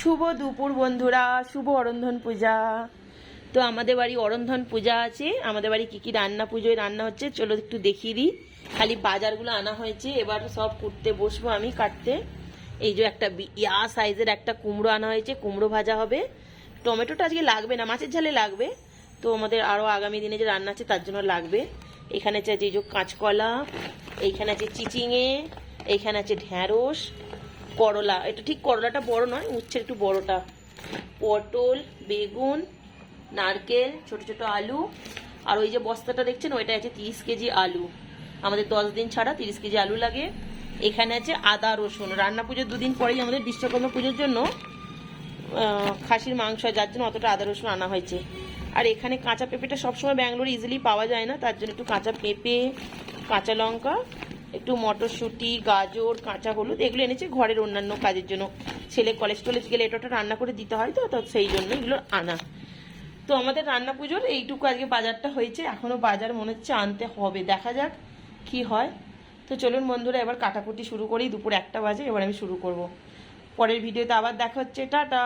শুভ দুপুর বন্ধুরা, শুভ অরন্ধন পূজা। তো আমাদের বাড়ি অরন্ধন পূজা আছে। আমাদের বাড়ি কি কি রান্না, পুজোয় রান্না হচ্ছে চলো একটু দেখিয়ে দিই। খালি বাজারগুলো আনা হয়েছে, এবার সব কুটতে বসবো আমি কাটতে। এই যে একটা সাইজের একটা কুমড়ো আনা হয়েছে, কুমড়ো ভাজা হবে। টমেটোটা আজকে লাগবে না, মাছের ঝালে লাগবে। তো আমাদের আরও আগামী দিনে যে রান্না আছে তার জন্য লাগবে। এখানে আছে যে কাঁচকলা, এইখানে আছে চিচিঙে, এইখানে আছে ঢ্যাঁড়স, করলা। এটা ঠিক করলাটা বড় নয়, উচ্ছের একটু বড়টা, পটল, বেগুন, নারকেল, ছোট ছোট আলু। আর ওই যে বস্তাটা দেখছেন ওইটা আছে 30 কেজি আলু। আমাদের 10 দিন ছাড়া 30 কেজি আলু লাগে। এখানে আছে আদা রসুন। রান্না পুজোর 2 দিন পরেই আমাদের বিশ্বকর্মা পুজোর জন্য খাসির মাংস, যার জন্য অতটা আদা রসুন আনা হয়েছে। আর এখানে কাঁচা পেঁপেটা সবসময় ব্যাঙ্গালোরে ইজিলি পাওয়া যায় না, তার জন্য একটু কাঁচা পেঁপে, কাঁচা লঙ্কা, একটু মটরশুঁটি, গাজর, কাঁচা হলুদ এগুলো এনেছে ঘরের অন্যান্য কাজের জন্য। ছেলে কলেজ টলেজ গেলে এটা রান্না করে দিতে হয়, তো সেই জন্য এগুলো আনা। তো আমাদের রান্না পুজোর এইটুকু আজকে বাজারটা হয়েছে, এখনো বাজার মনে হচ্ছে আনতে হবে, দেখা যাক কি হয়। তো চলুন বন্ধুরা এবার কাটাকুটি শুরু করি। দুপুর 1টা বাজে, এবার আমি শুরু করব। পরের ভিডিওতে আবার দেখা হচ্ছে, টাটা।